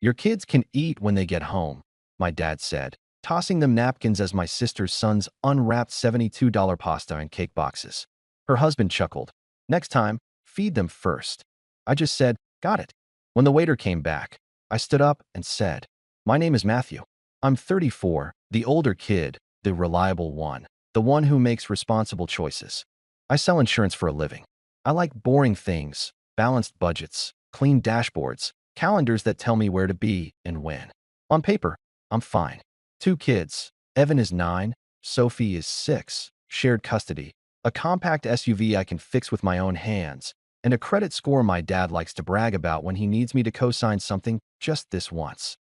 Your kids can eat when they get home, my dad said, tossing them napkins as my sister's sons unwrapped $72 pasta and cake boxes. Her husband chuckled. Next time, feed them first. I just said, got it. When the waiter came back, I stood up and said, my name is Matthew. I'm 34, the older kid, the reliable one, the one who makes responsible choices. I sell insurance for a living. I like boring things, balanced budgets, clean dashboards, calendars that tell me where to be and when. On paper, I'm fine. 2 kids. Evan is 9, Sophie is 6, shared custody, a compact SUV I can fix with my own hands, and a credit score my dad likes to brag about when he needs me to co-sign something just this once.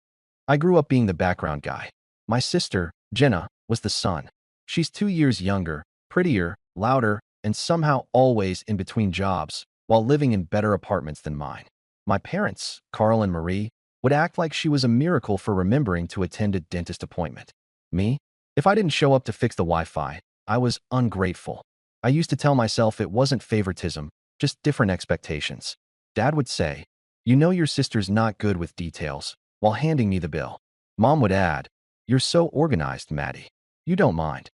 I grew up being the background guy. My sister, Jenna, was the sun. She's 2 years younger, prettier, louder, and somehow always in between jobs, while living in better apartments than mine. My parents, Carl and Marie, would act like she was a miracle for remembering to attend a dentist appointment. Me? If I didn't show up to fix the Wi-Fi, I was ungrateful. I used to tell myself it wasn't favoritism, just different expectations. Dad would say, you know your sister's not good with details, while handing me the bill. Mom would add, you're so organized, Maddie. You don't mind.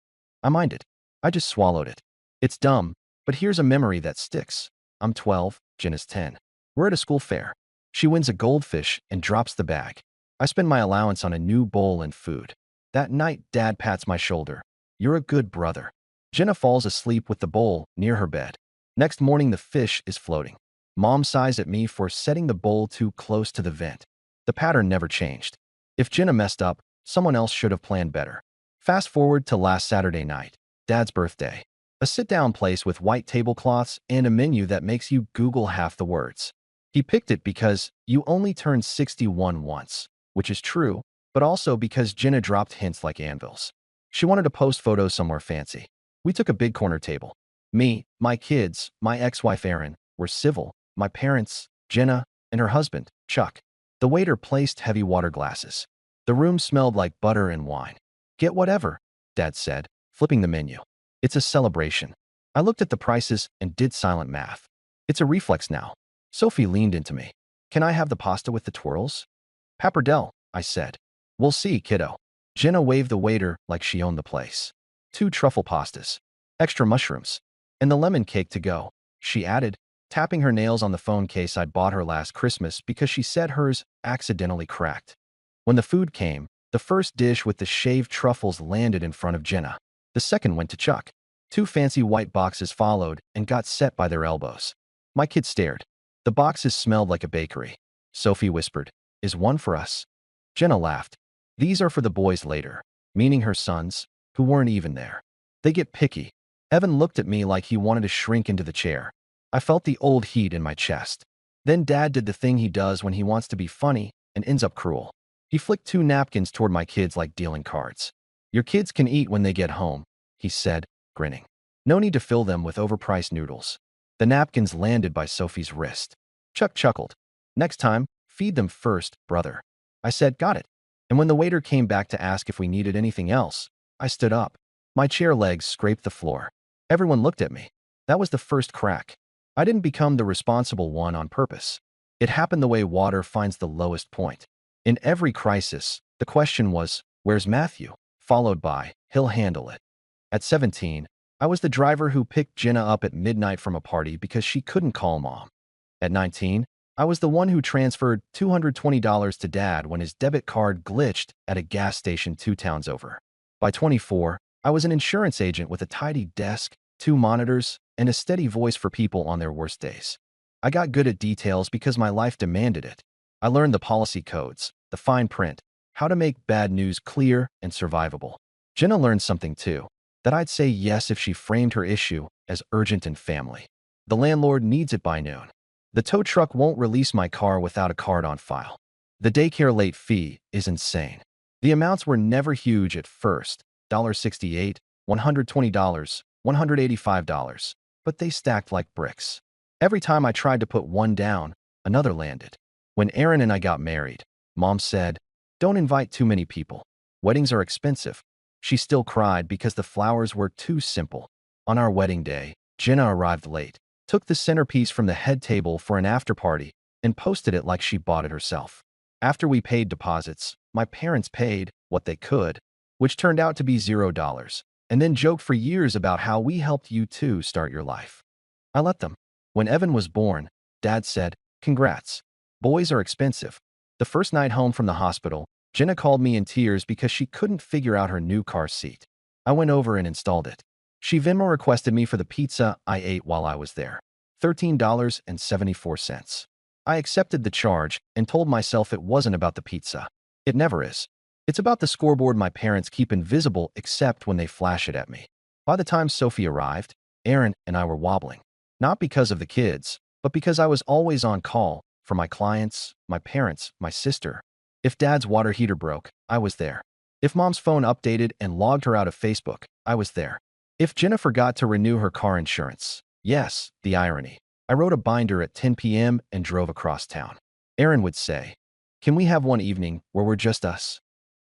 I minded. I just swallowed it. It's dumb, but here's a memory that sticks. I'm 12, Jenna's 10. We're at a school fair. She wins a goldfish and drops the bag. I spend my allowance on a new bowl and food. That night, Dad pats my shoulder. You're a good brother. Jenna falls asleep with the bowl near her bed. Next morning, the fish is floating. Mom sighs at me for setting the bowl too close to the vent. The pattern never changed. If Jenna messed up, someone else should have planned better. Fast forward to last Saturday night, Dad's birthday. A sit-down place with white tablecloths and a menu that makes you Google half the words. He picked it because you only turn 61 once, which is true, but also because Jenna dropped hints like anvils. She wanted to post photos somewhere fancy. We took a big corner table. Me, my kids, my ex-wife Erin, were civil, my parents, Jenna, and her husband, Chuck. The waiter placed heavy water glasses. The room smelled like butter and wine. Get whatever, Dad said, flipping the menu. It's a celebration. I looked at the prices and did silent math. It's a reflex now. Sophie leaned into me. Can I have the pasta with the twirls? Pappardelle, I said. We'll see, kiddo. Jenna waved the waiter like she owned the place. 2 truffle pastas, extra mushrooms, and the lemon cake to go, she added, tapping her nails on the phone case I'd bought her last Christmas because she said hers accidentally cracked. When the food came, the first dish with the shaved truffles landed in front of Jenna. The second went to Chuck. 2 fancy white boxes followed and got set by their elbows. My kids stared. The boxes smelled like a bakery. Sophie whispered, is one for us? Jenna laughed. These are for the boys later, meaning her sons, who weren't even there. They get picky. Evan looked at me like he wanted to shrink into the chair. I felt the old heat in my chest. Then Dad did the thing he does when he wants to be funny and ends up cruel. He flicked 2 napkins toward my kids like dealing cards. Your kids can eat when they get home, he said, grinning. No need to fill them with overpriced noodles. The napkins landed by Sophie's wrist. Chuck chuckled. Next time, feed them first, brother. I said, got it. And when the waiter came back to ask if we needed anything else, I stood up. My chair legs scraped the floor. Everyone looked at me. That was the first crack. I didn't become the responsible one on purpose. It happened the way water finds the lowest point. In every crisis, the question was, where's Matthew? Followed by, he'll handle it. At 17, I was the driver who picked Jenna up at midnight from a party because she couldn't call Mom. At 19, I was the one who transferred $220 to Dad when his debit card glitched at a gas station 2 towns over. By 24, I was an insurance agent with a tidy desk, 2 monitors, and a steady voice for people on their worst days. I got good at details because my life demanded it. I learned the policy codes, the fine print, how to make bad news clear and survivable. Jenna learned something too, that I'd say yes if she framed her issue as urgent and family. The landlord needs it by noon. The tow truck won't release my car without a card on file. The daycare late fee is insane. The amounts were never huge at first, $68, $120, $185, but they stacked like bricks. Every time I tried to put one down, another landed. When Erin and I got married, Mom said, don't invite too many people. Weddings are expensive. She still cried because the flowers were too simple. On our wedding day, Jenna arrived late, took the centerpiece from the head table for an after party, and posted it like she bought it herself. After we paid deposits, my parents paid what they could, which turned out to be $0, and then joked for years about how we helped you too start your life. I let them. When Evan was born, Dad said, "Congrats. Boys are expensive." The first night home from the hospital, Jenna called me in tears because she couldn't figure out her new car seat. I went over and installed it. She Venmo requested me for the pizza I ate while I was there. $13.74. I accepted the charge and told myself it wasn't about the pizza. It never is. It's about the scoreboard my parents keep invisible except when they flash it at me. By the time Sophie arrived, Aaron and I were wobbling. Not because of the kids, but because I was always on call for my clients, my parents, my sister. If Dad's water heater broke, I was there. If Mom's phone updated and logged her out of Facebook, I was there. If Jenna forgot to renew her car insurance, yes, the irony. I wrote a binder at 10 p.m. and drove across town. Aaron would say, "Can we have one evening where we're just us?"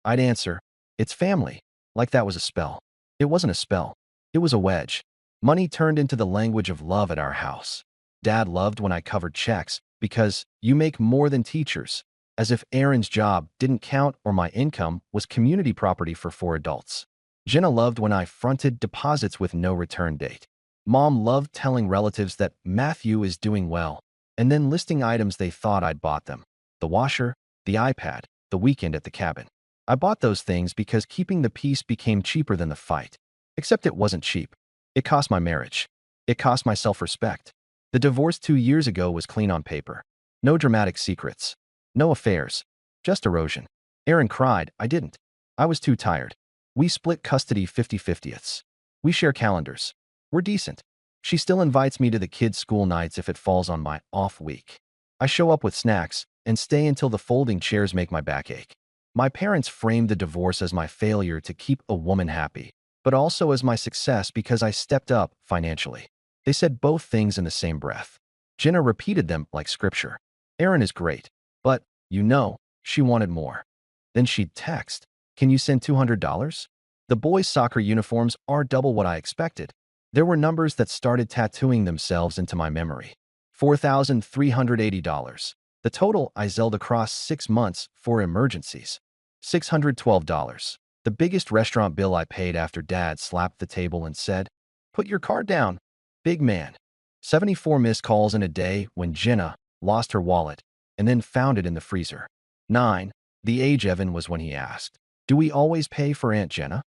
I'd answer, "It's family," like that was a spell. It wasn't a spell. It was a wedge. Money turned into the language of love at our house. Dad loved when I covered checks because you make more than teachers, as if Aaron's job didn't count or my income was community property for 4 adults. Jenna loved when I fronted deposits with no return date. Mom loved telling relatives that Matthew is doing well, and then listing items they thought I'd bought them. The washer, the iPad, the weekend at the cabin. I bought those things because keeping the peace became cheaper than the fight. Except it wasn't cheap. It cost my marriage. It cost my self-respect. The divorce 2 years ago was clean on paper. No dramatic secrets. No affairs. Just erosion. Aaron cried. I didn't. I was too tired. We split custody 50-50ths. We share calendars. We're decent. She still invites me to the kids' school nights if it falls on my off week. I show up with snacks and stay until the folding chairs make my back ache. My parents framed the divorce as my failure to keep a woman happy, but also as my success because I stepped up financially. They said both things in the same breath. Jenna repeated them like scripture. Aaron is great, but, she wanted more. Then she'd text, "Can you send $200? The boys' soccer uniforms are double what I expected." There were numbers that started tattooing themselves into my memory. $4,380. The total I zelled across 6 months for emergencies. $612. The biggest restaurant bill I paid after Dad slapped the table and said, "Put your card down, big man." 74 missed calls in a day when Jenna lost her wallet and then found it in the freezer. 9. The age Evan was when he asked, "Do we always pay for Aunt Jenna?"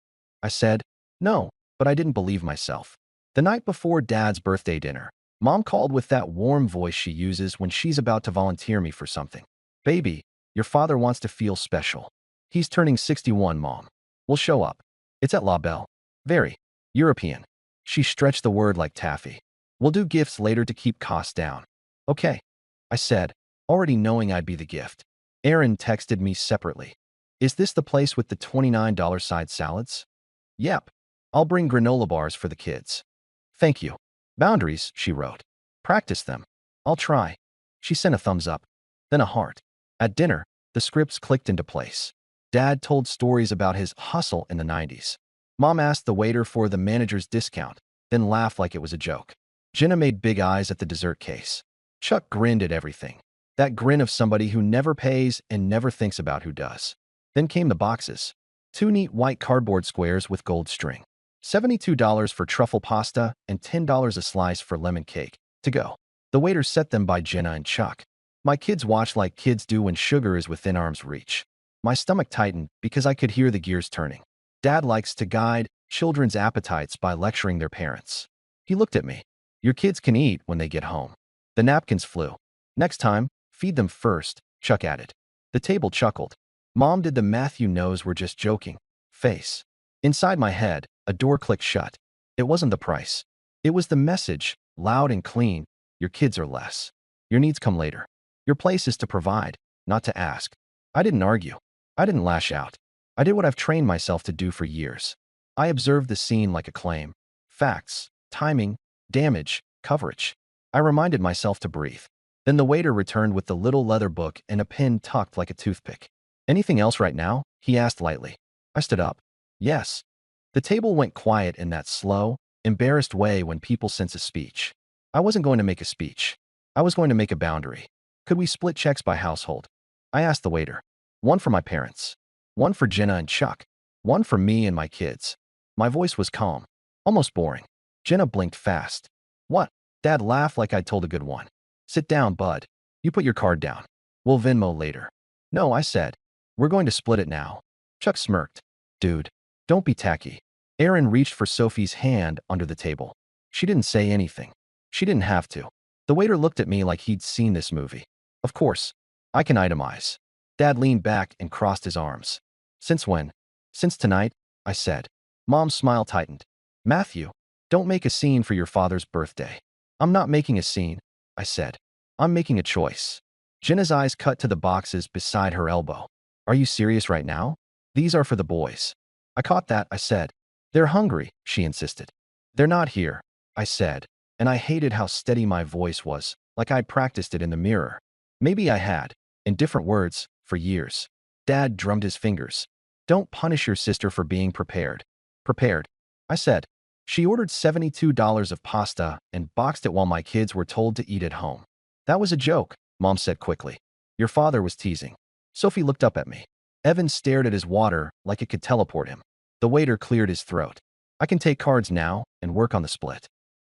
I said, "No," but I didn't believe myself. The night before Dad's birthday dinner, Mom called with that warm voice she uses when she's about to volunteer me for something. "Baby, your father wants to feel special. He's turning 61, Mom. We'll show up. It's at La Belle. Very European." She stretched the word like taffy. "We'll do gifts later to keep costs down." "Okay," I said, already knowing I'd be the gift. Aaron texted me separately. "Is this the place with the $29 side salads?" "Yep. I'll bring granola bars for the kids." "Thank you." "Boundaries," she wrote. "Practice them." "I'll try." She sent a thumbs up, then a heart. At dinner, the scripts clicked into place. Dad told stories about his hustle in the 90s. Mom asked the waiter for the manager's discount, then laughed like it was a joke. Jenna made big eyes at the dessert case. Chuck grinned at everything. That grin of somebody who never pays and never thinks about who does. Then came the boxes. 2 neat white cardboard squares with gold string. $72 for truffle pasta and $10 a slice for lemon cake. To go. The waiter set them by Jenna and Chuck. My kids watched like kids do when sugar is within arm's reach. My stomach tightened because I could hear the gears turning. Dad likes to guide children's appetites by lecturing their parents. He looked at me. "Your kids can eat when they get home." The napkins flew. "Next time, feed them first," Chuck added. The table chuckled. Mom did the Matthew knows we're just joking face. Inside my head, a door clicked shut. It wasn't the price. It was the message, loud and clean. Your kids are less. Your needs come later. Your place is to provide, not to ask. I didn't argue. I didn't lash out. I did what I've trained myself to do for years. I observed the scene like a claim. Facts, timing, damage, coverage. I reminded myself to breathe. Then the waiter returned with the little leather book and a pen tucked like a toothpick. "Anything else right now?" he asked lightly. I stood up. "Yes." The table went quiet in that slow, embarrassed way when people sense a speech. I wasn't going to make a speech. I was going to make a boundary. Could we split checks by household? I asked the waiter. One for my parents. One for Jenna and Chuck. One for me and my kids. My voice was calm, almost boring. Jenna blinked fast. What? Dad laughed like I'd told a good one. Sit down, bud. You put your card down. We'll Venmo later. No, I said. We're going to split it now. Chuck smirked. Dude, don't be tacky. Aaron reached for Sophie's hand under the table. She didn't say anything. She didn't have to. The waiter looked at me like he'd seen this movie. Of course. I can itemize. Dad leaned back and crossed his arms. Since when? Since tonight, I said. Mom's smile tightened. Matthew, don't make a scene for your father's birthday. I'm not making a scene, I said. I'm making a choice. Jenna's eyes cut to the boxes beside her elbow. Are you serious right now? These are for the boys. I caught that, I said. They're hungry, she insisted. They're not here, I said, and I hated how steady my voice was, like I'd practiced it in the mirror. Maybe I had, in different words, for years. Dad drummed his fingers. Don't punish your sister for being prepared. Prepared, I said. She ordered $72 of pasta and boxed it while my kids were told to eat at home. That was a joke, Mom said quickly. Your father was teasing. Sophie looked up at me. Evan stared at his water like it could teleport him. The waiter cleared his throat. I can take cards now and work on the split.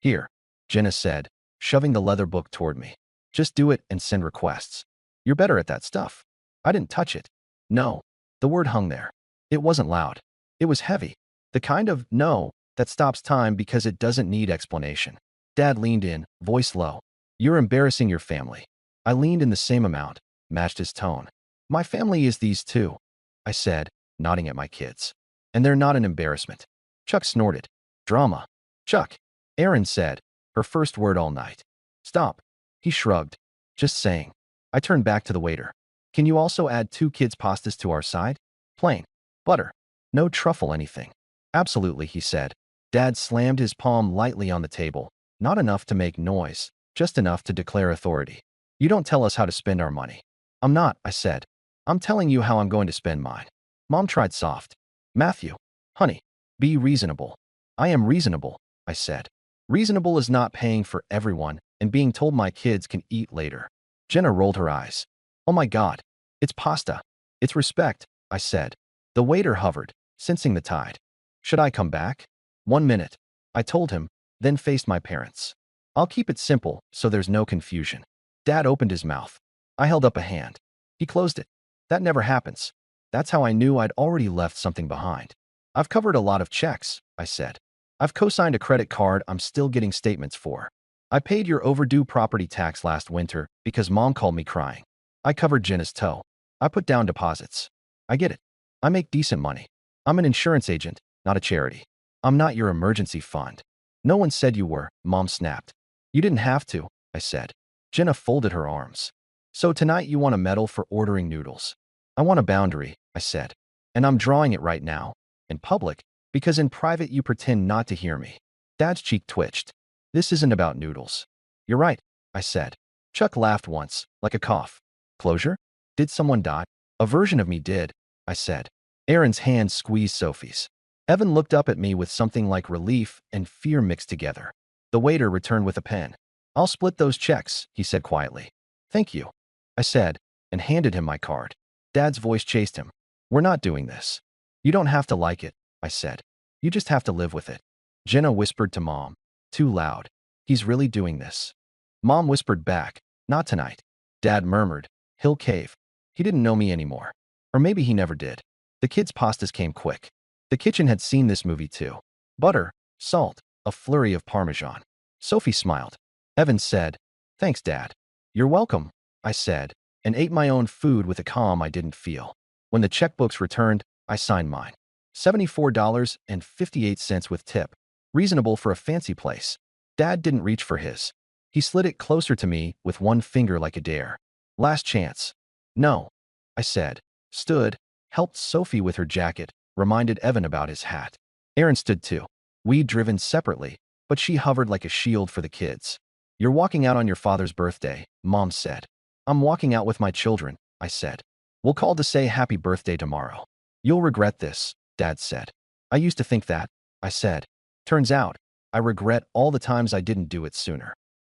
Here, Jenna said, shoving the leather book toward me. Just do it and send requests. You're better at that stuff. I didn't touch it. No. The word hung there. It wasn't loud. It was heavy. The kind of no that stops time because it doesn't need explanation. Dad leaned in, voice low. You're embarrassing your family. I leaned in the same amount, matched his tone. My family is these two, I said, nodding at my kids. And they're not an embarrassment. Chuck snorted. Drama. Chuck. Aaron said, her first word all night. Stop. He shrugged. Just saying. I turned back to the waiter. Can you also add 2 kids' pastas to our side? Plain. Butter. No truffle anything. Absolutely, he said. Dad slammed his palm lightly on the table. Not enough to make noise, just enough to declare authority. You don't tell us how to spend our money. I'm not, I said. I'm telling you how I'm going to spend mine. Mom tried soft. Matthew. Honey. Be reasonable. I am reasonable, I said. Reasonable is not paying for everyone and being told my kids can eat later. Jenna rolled her eyes. Oh my God. It's pasta. It's respect, I said. The waiter hovered, sensing the tide. Should I come back? 1 minute. I told him, then faced my parents. I'll keep it simple so there's no confusion. Dad opened his mouth. I held up a hand. He closed it. That never happens. That's how I knew I'd already left something behind. I've covered a lot of checks, I said. I've co-signed a credit card I'm still getting statements for. I paid your overdue property tax last winter because Mom called me crying. I covered Jenna's toe. I put down deposits. I get it. I make decent money. I'm an insurance agent, not a charity. I'm not your emergency fund. No one said you were, Mom snapped. You didn't have to, I said. Jenna folded her arms. So tonight you want a medal for ordering noodles. I want a boundary, I said. And I'm drawing it right now, in public, because in private you pretend not to hear me. Dad's cheek twitched. This isn't about noodles. You're right, I said. Chuck laughed once, like a cough. Closure? Did someone die? A version of me did, I said. Aaron's hand squeezed Sophie's. Evan looked up at me with something like relief and fear mixed together. The waiter returned with a pen. I'll split those checks, he said quietly. Thank you, I said, and handed him my card. Dad's voice chased him. We're not doing this. You don't have to like it, I said. You just have to live with it. Jenna whispered to Mom. Too loud. He's really doing this. Mom whispered back. Not tonight. Dad murmured. He'll cave. He didn't know me anymore. Or maybe he never did. The kids' pastas came quick. The kitchen had seen this movie too. Butter, salt, a flurry of Parmesan. Sophie smiled. Evan said, Thanks, Dad. You're welcome, I said, and ate my own food with a calm I didn't feel. When the checkbooks returned, I signed mine. $74.58 with tip. Reasonable for a fancy place. Dad didn't reach for his. He slid it closer to me with one finger like a dare. Last chance. No, I said. Stood, helped Sophie with her jacket, reminded Evan about his hat. Aaron stood too. We'd driven separately, but she hovered like a shield for the kids. You're walking out on your father's birthday, Mom said. I'm walking out with my children, I said. We'll call to say happy birthday tomorrow. You'll regret this, Dad said. I used to think that, I said. Turns out, I regret all the times I didn't do it sooner.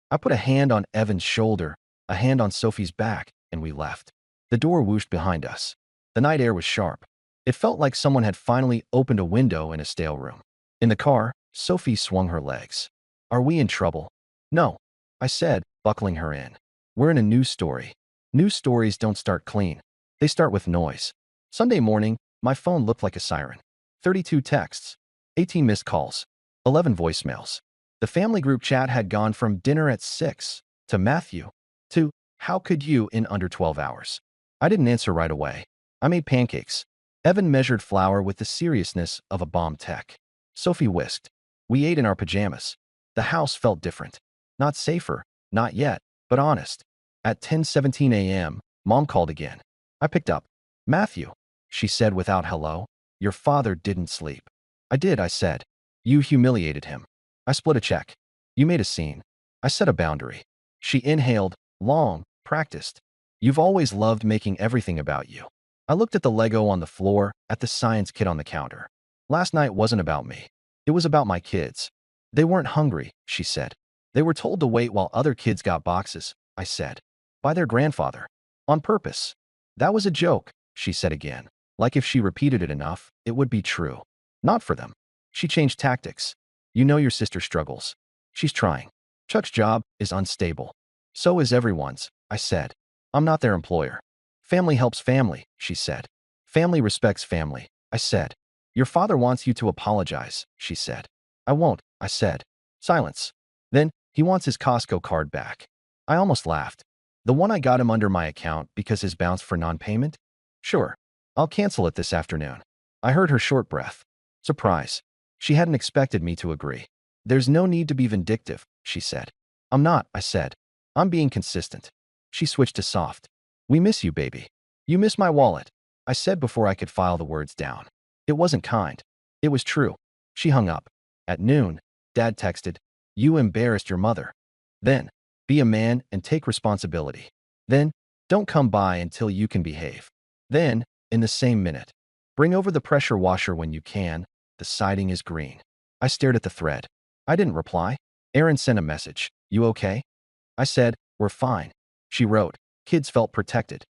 I put a hand on Evan's shoulder, a hand on Sophie's back, and we left. The door whooshed behind us. The night air was sharp. It felt like someone had finally opened a window in a stale room. In the car, Sophie swung her legs. Are we in trouble? No, I said, buckling her in. We're in a news story. News stories don't start clean. They start with noise. Sunday morning, my phone looked like a siren. 32 texts, 18 missed calls, 11 voicemails. The family group chat had gone from dinner at 6 to Matthew to how could you in under 12 hours? I didn't answer right away. I made pancakes. Evan measured flour with the seriousness of a bomb tech. Sophie whisked. We ate in our pajamas. The house felt different. Not safer, not yet, but honest. At 10:17 a.m., Mom called again. I picked up. Matthew, she said without hello, your father didn't sleep. I did, I said. You humiliated him. I split a check. You made a scene. I set a boundary. She inhaled, long, practiced. You've always loved making everything about you. I looked at the Lego on the floor, at the science kit on the counter. Last night wasn't about me. It was about my kids. They weren't hungry, she said. They were told to wait while other kids got boxes, I said. By their grandfather. On purpose. That was a joke, she said again. Like if she repeated it enough, it would be true. Not for them. She changed tactics. You know your sister struggles. She's trying. Chuck's job is unstable. So is everyone's, I said. I'm not their employer. Family helps family, she said. Family respects family, I said. Your father wants you to apologize, she said. I won't, I said. Silence. Then, he wants his Costco card back. I almost laughed. The one I got him under my account because his bounced for non-payment? Sure. I'll cancel it this afternoon. I heard her short breath. Surprise. She hadn't expected me to agree. There's no need to be vindictive, she said. I'm not, I said. I'm being consistent. She switched to soft. We miss you, baby. You miss my wallet, I said before I could file the words down. It wasn't kind. It was true. She hung up. At noon, Dad texted, you embarrassed your mother. Then, be a man and take responsibility. Then, don't come by until you can behave. Then, in the same minute, bring over the pressure washer when you can. The siding is green. I stared at the thread. I didn't reply. Erin sent a message. You okay? I said, we're fine. She wrote, kids felt protected.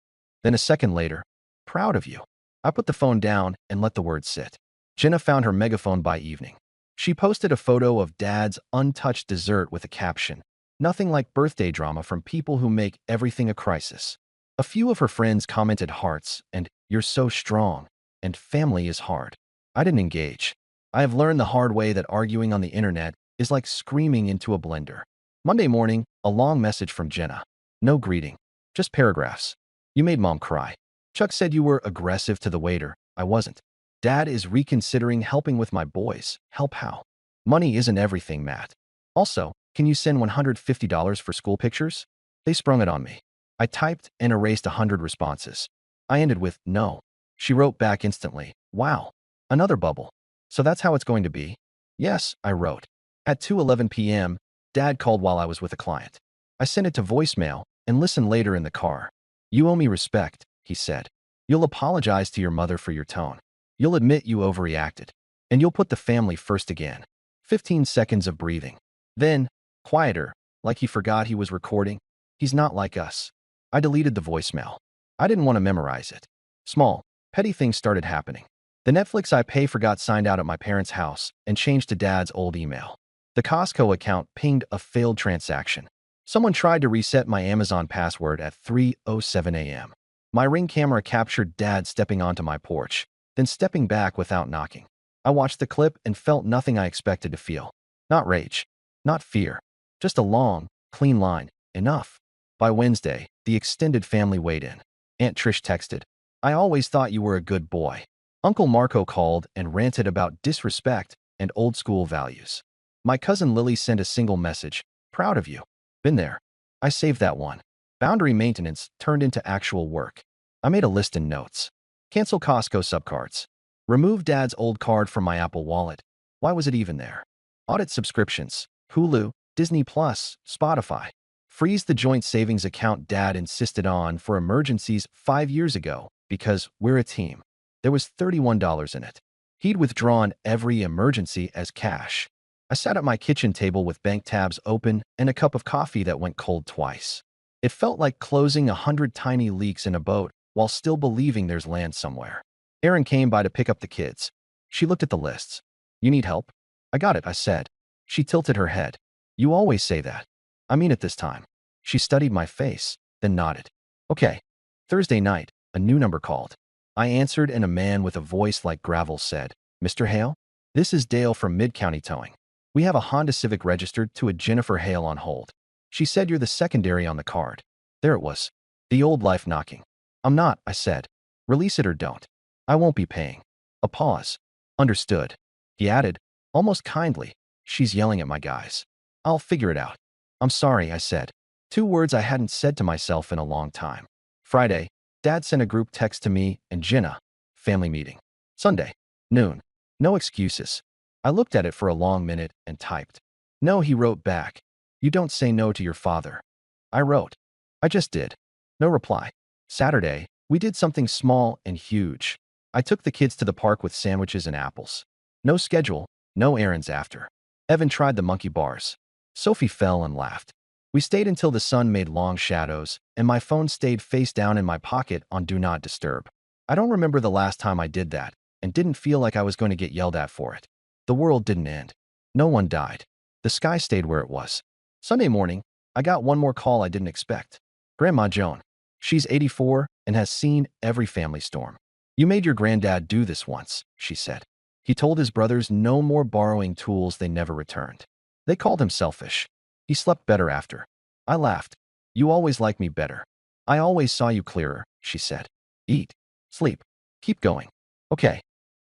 Then a second later, proud of you. I put the phone down and let the words sit. Jenna found her megaphone by evening. She posted a photo of Dad's untouched dessert with a caption, nothing like birthday drama from people who make everything a crisis. A few of her friends commented hearts and you're so strong, and family is hard. I didn't engage. I have learned the hard way that arguing on the internet is like screaming into a blender. Monday morning, a long message from Jenna. No greeting, just paragraphs. You made Mom cry. Chuck said you were aggressive to the waiter. I wasn't. Dad is reconsidering helping with my boys. Help how? Money isn't everything, Matt. Also, can you send $150 for school pictures? They sprung it on me. I typed and erased 100 responses. I ended with, no. She wrote back instantly, wow. Another bubble. So that's how it's going to be? Yes, I wrote. At 2:11 p.m., Dad called while I was with a client. I sent it to voicemail and listened later in the car. You owe me respect, he said. You'll apologize to your mother for your tone. You'll admit you overreacted. And you'll put the family first again. 15 seconds of breathing. Then, quieter, like he forgot he was recording. He's not like us. I deleted the voicemail. I didn't want to memorize it. Small, petty things started happening. The Netflix I pay for got signed out at my parents' house and changed to Dad's old email. The Costco account pinged a failed transaction. Someone tried to reset my Amazon password at 3:07 a.m. My Ring camera captured Dad stepping onto my porch, then stepping back without knocking. I watched the clip and felt nothing I expected to feel. Not rage, not fear, just a long, clean line. Enough. By Wednesday, the extended family weighed in. Aunt Trish texted, I always thought you were a good boy. Uncle Marco called and ranted about disrespect and old school values. My cousin Lily sent a single message, proud of you. Been there. I saved that one. Boundary maintenance turned into actual work. I made a list in notes. Cancel Costco subcards. Remove Dad's old card from my Apple Wallet. Why was it even there? Audit subscriptions. Hulu, Disney Plus, Spotify. Freeze the joint savings account Dad insisted on for emergencies 5 years ago because we're a team. There was $31 in it. He'd withdrawn every emergency as cash. I sat at my kitchen table with bank tabs open and a cup of coffee that went cold twice. It felt like closing 100 tiny leaks in a boat while still believing there's land somewhere. Erin came by to pick up the kids. She looked at the lists. You need help? I got it, I said. She tilted her head. You always say that. I mean it this time. She studied my face, then nodded. Okay. Thursday night, a new number called. I answered and a man with a voice like gravel said, Mr. Hale? This is Dale from Mid-County Towing. We have a Honda Civic registered to a Jennifer Hale on hold. She said you're the secondary on the card. There it was. The old life knocking. I'm not, I said. Release it or don't. I won't be paying. A pause. Understood. He added, almost kindly, she's yelling at my guys. I'll figure it out. I'm sorry, I said. 2 words I hadn't said to myself in a long time. Friday, Dad sent a group text to me and Jenna. Family meeting. Sunday, noon. No excuses. I looked at it for a long minute and typed. No, he wrote back. You don't say no to your father. I wrote. I just did. No reply. Saturday, we did something small and huge. I took the kids to the park with sandwiches and apples. No schedule, no errands after. Evan tried the monkey bars. Sophie fell and laughed. We stayed until the sun made long shadows, and my phone stayed face down in my pocket on Do Not Disturb. I don't remember the last time I did that, and didn't feel like I was going to get yelled at for it. The world didn't end. No one died. The sky stayed where it was. Sunday morning, I got one more call I didn't expect. Grandma Joan. She's 84 and has seen every family storm. You made your granddad do this once, she said. He told his brothers no more borrowing tools they never returned. They called him selfish. He slept better after. I laughed. You always liked me better. I always saw you clearer, she said. Eat. Sleep. Keep going. Okay.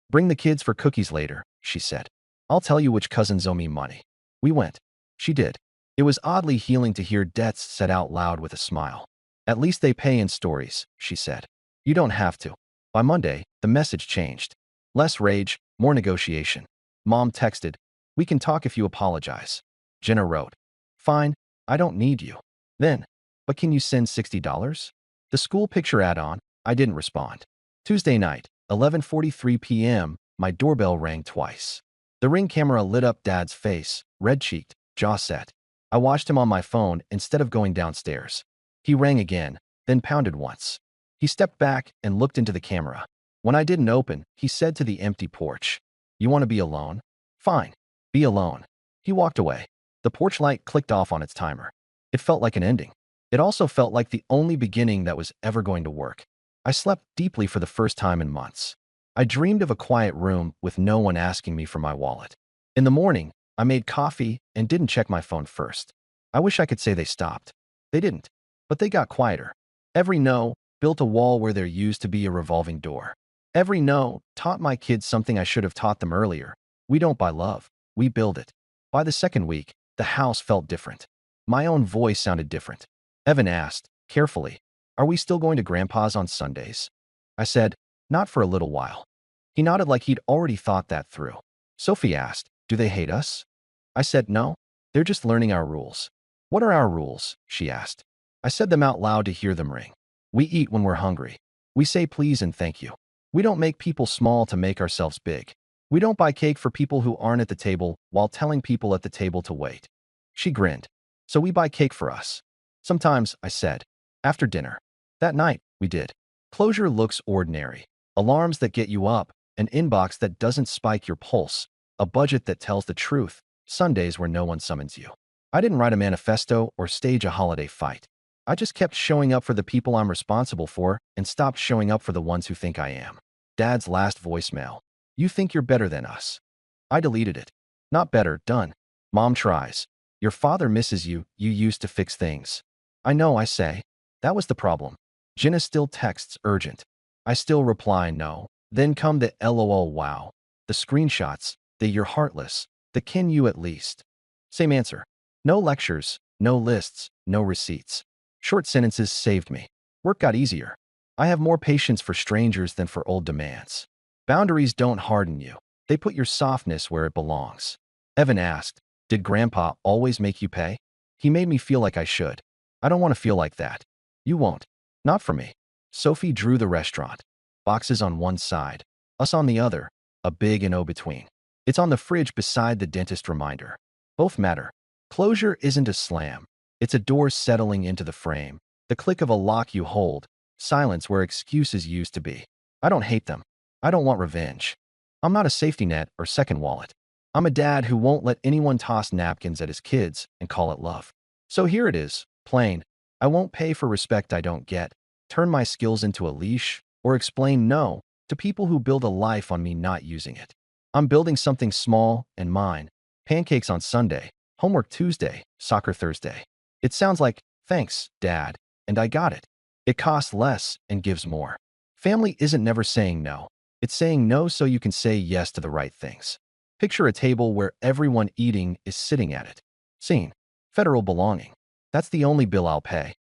Bring the kids for cookies later, she said. I'll tell you which cousins owe me money. We went. She did. It was oddly healing to hear debts said out loud with a smile. At least they pay in stories, she said. You don't have to. By Monday, the message changed. Less rage, more negotiation. Mom texted, we can talk if you apologize. Jenna wrote, fine, I don't need you. Then, but can you send $60? The school picture add-on, I didn't respond. Tuesday night, 11:43 p.m., my doorbell rang twice. The Ring camera lit up Dad's face, red-cheeked, jaw set. I watched him on my phone instead of going downstairs. He rang again, then pounded once. He stepped back and looked into the camera. When I didn't open, he said to the empty porch, you want to be alone? Fine. Be alone. He walked away. The porch light clicked off on its timer. It felt like an ending. It also felt like the only beginning that was ever going to work. I slept deeply for the first time in months. I dreamed of a quiet room with no one asking me for my wallet. In the morning, I made coffee and didn't check my phone first. I wish I could say they stopped. They didn't. But they got quieter. Every no built a wall where there used to be a revolving door. Every no taught my kids something I should have taught them earlier. We don't buy love. We build it. By the second week, the house felt different. My own voice sounded different. Evan asked, carefully, are we still going to Grandpa's on Sundays? I said, not for a little while. He nodded like he'd already thought that through. Sophie asked, do they hate us? I said, no. They're just learning our rules. What are our rules? She asked. I said them out loud to hear them ring. We eat when we're hungry. We say please and thank you. We don't make people small to make ourselves big. We don't buy cake for people who aren't at the table while telling people at the table to wait. She grinned. So we buy cake for us. Sometimes, I said. After dinner. That night, we did. Closure looks ordinary. Alarms that get you up, an inbox that doesn't spike your pulse, a budget that tells the truth, Sundays where no one summons you. I didn't write a manifesto or stage a holiday fight. I just kept showing up for the people I'm responsible for and stopped showing up for the ones who think I am. Dad's last voicemail. You think you're better than us. I deleted it. Not better, done. Mom tries. Your father misses you, you used to fix things. I know, I say. That was the problem. Jenna still texts urgent. I still reply no. Then come the LOL wow. The screenshots, the you're heartless, the can you at least. Same answer. No lectures, no lists, no receipts. Short sentences saved me. Work got easier. I have more patience for strangers than for old demands. Boundaries don't harden you. They put your softness where it belongs. Evan asked, did Grandpa always make you pay? He made me feel like I should. I don't want to feel like that. You won't. Not for me. Sophie drew the restaurant. Boxes on one side, us on the other, a big and O between. It's on the fridge beside the dentist reminder. Both matter. Closure isn't a slam. It's a door settling into the frame, the click of a lock you hold, Silence where excuses used to be. I don't hate them. I don't want revenge. I'm not a safety net or second wallet. I'm a dad who won't let anyone toss napkins at his kids and call it love. So here it is, plain. I won't pay for respect I don't get, turn my skills into a leash, or explain no to people who build a life on me not using it. I'm building something small and mine. Pancakes on Sunday, homework Tuesday, soccer Thursday. It sounds like, thanks, Dad, and I got it. It costs less and gives more. Family isn't never saying no. It's saying no so you can say yes to the right things. Picture a table where everyone eating is sitting at it. Scene. Federal belonging. That's the only bill I'll pay.